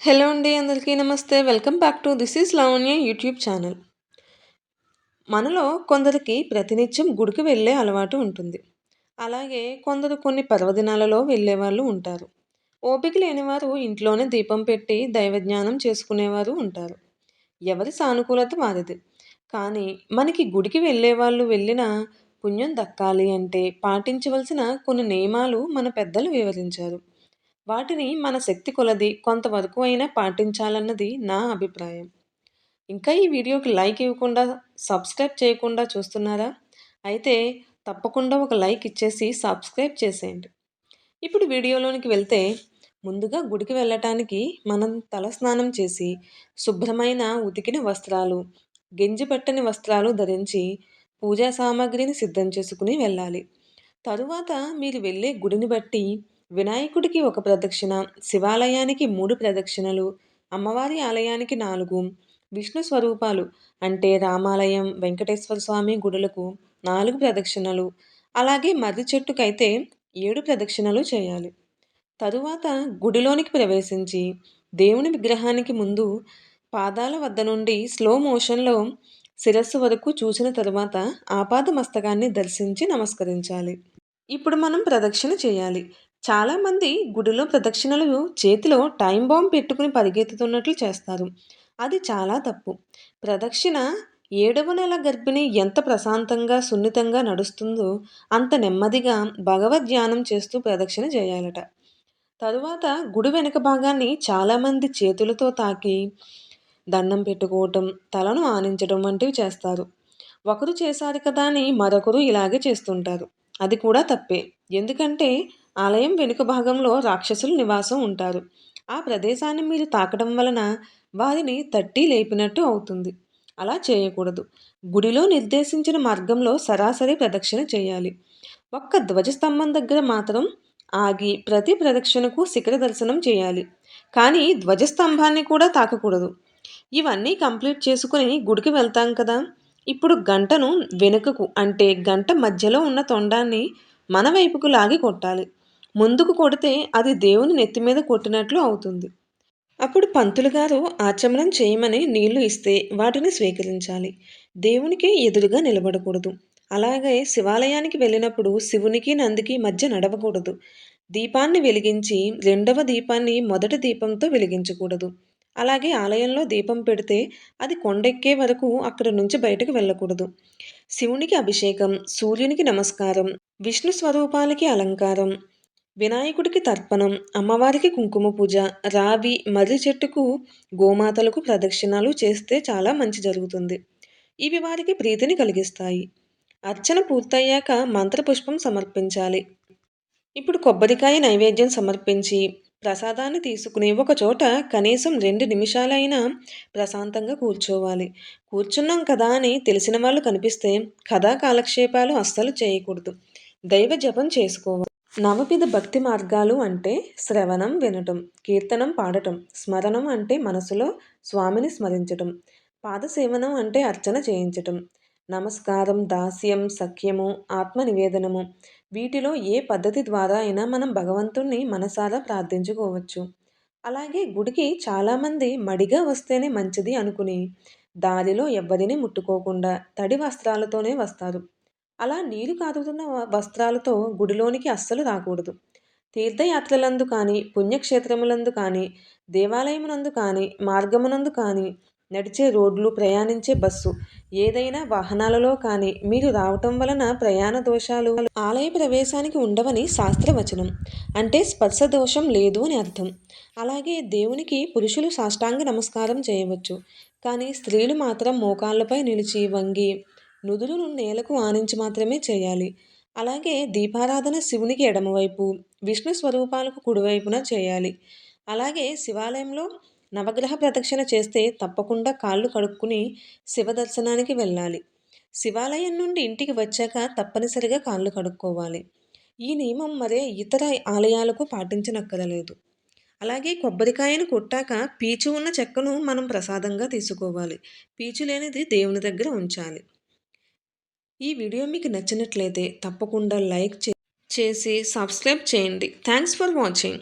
Hello అండి. అందరికీ నమస్తే. Welcome back to this is Lavanya YouTube channel. మనలో కొందరికి ప్రతినిత్యం గుడికి వెళ్ళే అలవాటు ఉంటుంది. అలాగే కొందరు కొన్ని పర్వదినాలలో వెళ్ళేవాళ్ళు ఉంటారు. ఓపిక లేనివారు ఇంట్లోనే దీపం పెట్టి దైవజ్ఞానం చేసుకునేవారు ఉంటారు. ఎవరి సానుకూలత వారిది. కానీ మనకి గుడికి వెళ్ళేవాళ్ళు వెళ్ళిన పుణ్యం దక్కాలి అంటే పాటించవలసిన కొన్ని నియమాలు మన పెద్దలు వివరించారు. వాటిని మన శక్తి కొలది కొంతవరకు అయినా పాటించాలన్నది నా అభిప్రాయం. ఇంకా ఈ వీడియోకి లైక్ ఇవ్వకుండా, సబ్స్క్రైబ్ చేయకుండా చూస్తున్నారా? అయితే తప్పకుండా ఒక లైక్ ఇచ్చేసి సబ్స్క్రైబ్ చేసేయండి. ఇప్పుడు వీడియోలోనికి వెళ్తే, ముందుగా గుడికి వెళ్ళటానికి మనం తలస్నానం చేసి, శుభ్రమైన ఉతికిన వస్త్రాలు, గెంజి పట్టని వస్త్రాలు ధరించి, పూజా సామాగ్రిని సిద్ధం చేసుకుని వెళ్ళాలి. తరువాత మీరు వెళ్ళే గుడిని బట్టి వినాయకుడికి ఒక ప్రదక్షిణ, శివాలయానికి 3 ప్రదక్షిణలు, అమ్మవారి ఆలయానికి 4, విష్ణు స్వరూపాలు అంటే రామాలయం, వెంకటేశ్వర స్వామి గుడులకు 4 ప్రదక్షిణలు, అలాగే మర్రి చెట్టుకైతే 7 ప్రదక్షిణలు చేయాలి. తరువాత గుడిలోనికి ప్రవేశించి దేవుని విగ్రహానికి ముందు పాదాల వద్ద నుండి స్లో మోషన్‌లో శిరస్సు వరకు చూసిన తరువాత ఆపాద మస్తకాన్ని దర్శించి నమస్కరించాలి. ఇప్పుడు మనం ప్రదక్షిణ చేయాలి. చాలామంది గుడిలో ప్రదక్షిణలు చేతిలో టైమ్ బాంబ్ పెట్టుకుని పరిగెత్తుతున్నట్లు చేస్తారు. అది చాలా తప్పు. ప్రదక్షిణ 7వ నెల గర్భిణి ఎంత ప్రశాంతంగా, సున్నితంగా నడుస్తుందో అంత నెమ్మదిగా భగవద్ ధ్యానం చేస్తూ ప్రదక్షిణ చేయాలట. తరువాత గుడి వెనుక భాగాన్ని చాలామంది చేతులతో తాకి దండం పెట్టుకోవటం, తలను ఆనించడం వంటివి చేస్తారు. ఒకరు చేశారు కదా అని మరొకరు ఇలాగే చేస్తుంటారు. అది కూడా తప్పే. ఎందుకంటే ఆలయం వెనుక భాగంలో రాక్షసులు నివాసం ఉంటారు. ఆ ప్రదేశాన్ని మీరు తాకడం వలన వారిని తట్టి లేపినట్టు అవుతుంది. అలా చేయకూడదు. గుడిలో నిర్దేశించిన మార్గంలో సరాసరి ప్రదక్షిణ చేయాలి. ఒక్క ధ్వజస్తంభం దగ్గర మాత్రం ఆగి ప్రతి ప్రదక్షిణకు శిఖర దర్శనం చేయాలి. కానీ ధ్వజస్తంభాన్ని కూడా తాకకూడదు. ఇవన్నీ కంప్లీట్ చేసుకొని గుడికి వెళ్తాం కదా! ఇప్పుడు గంటను వెనుకకు అంటే గంట మధ్యలో ఉన్న తొండాన్ని మన వైపుకు లాగి కొట్టాలి. ముందుకు కొడితే అది దేవుని నెత్తి మీద కొట్టినట్లు అవుతుంది. అప్పుడు పంతులు గారు ఆచమనం చేయమని నీళ్లు ఇస్తే వాటిని స్వీకరించాలి. దేవునికి ఎదురుగా నిలబడకూడదు. అలాగే శివాలయానికి వెళ్ళినప్పుడు శివునికి నందికి మధ్య నడవకూడదు. దీపాన్ని వెలిగించి రెండవ దీపాన్ని మొదటి దీపంతో వెలిగించకూడదు. అలాగే ఆలయంలో దీపం పెడితే అది కొండెక్కే వరకు అక్కడి నుంచి బయటకు వెళ్ళకూడదు. శివునికి అభిషేకం, సూర్యునికి నమస్కారం, విష్ణు స్వరూపాలకి అలంకారం, వినాయకుడికి తర్పణం, అమ్మవారికి కుంకుమ పూజ, రావి, మర్రి చెట్టుకు, గోమాతలకు ప్రదక్షిణాలు చేస్తే చాలా మంచి జరుగుతుంది. ఇవి వారికి ప్రీతిని కలిగిస్తాయి. అర్చన పూర్తయ్యాక మంత్రపుష్పం సమర్పించాలి. ఇప్పుడు కొబ్బరికాయ నైవేద్యం సమర్పించి ప్రసాదాన్ని తీసుకుని ఒక చోట కనీసం 2 నిమిషాలైనా ప్రశాంతంగా కూర్చోవాలి. కూర్చున్నాం కదా అని తెలిసిన వాళ్ళు కనిపిస్తే కథా కాలక్షేపాలు అస్సలు చేయకూడదు. దైవ జపం చేసుకోవాలి. నవవిధ భక్తి మార్గాలు అంటే శ్రవణం వినటం, కీర్తనం పాడటం, స్మరణం అంటే మనసులో స్వామిని స్మరించటం, పాదసేవనం అంటే అర్చన చేయించటం, నమస్కారం, దాస్యం, సఖ్యము, ఆత్మ నివేదనము, వీటిలో ఏ పద్ధతి ద్వారా అయినా మనం భగవంతుణ్ణి మనసారా ప్రార్థించుకోవచ్చు. అలాగే గుడికి చాలామంది మడిగా వస్తేనే మంచిది అనుకుని దారిలో ఎవ్వరిని ముట్టుకోకుండా తడి వస్త్రాలతోనే వస్తారు. అలా నీరు కారుతున్న వస్త్రాలతో గుడిలోనికి అస్సలు రాకూడదు. తీర్థయాత్రలందు కానీ, పుణ్యక్షేత్రములందు కానీ, దేవాలయమునందు కానీ, మార్గమునందు కానీ, నడిచే రోడ్లు, ప్రయాణించే బస్సు, ఏదైనా వాహనాలలో కానీ మీరు రావటం వలన ప్రయాణ దోషాలు ఆలయ ప్రవేశానికి ఉండవని శాస్త్రవచనం. అంటే స్పర్శ దోషం లేదు అని అర్థం. అలాగే దేవునికి పురుషులు సాష్టాంగ నమస్కారం చేయవచ్చు. కానీ స్త్రీలు మాత్రం మోకాళ్ళపై నిలిచి వంగి నుదురును నేలకు ఆనించి మాత్రమే చేయాలి. అలాగే దీపారాధన శివునికి ఎడమవైపు, విష్ణు స్వరూపాలకు కుడివైపున చేయాలి. అలాగే శివాలయంలో నవగ్రహ ప్రదక్షిణ చేస్తే తప్పకుండా కాళ్ళు కడుక్కుని శివ దర్శనానికి వెళ్ళాలి. శివాలయం నుండి ఇంటికి వచ్చాక తప్పనిసరిగా కాళ్ళు కడుక్కోవాలి. ఈ నియమం మరే ఇతర ఆలయాలకు పాటించనక్కరలేదు. అలాగే కొబ్బరికాయను కొట్టాక పీచు ఉన్న చెక్కను మనం ప్రసాదంగా తీసుకోవాలి. పీచు లేనిది దేవుని దగ్గర ఉంచాలి. ఈ వీడియో మీకు నచ్చినట్లయితే తప్పకుండా లైక్ చేసి సబ్స్క్రైబ్ చేయండి. Thanks for watching.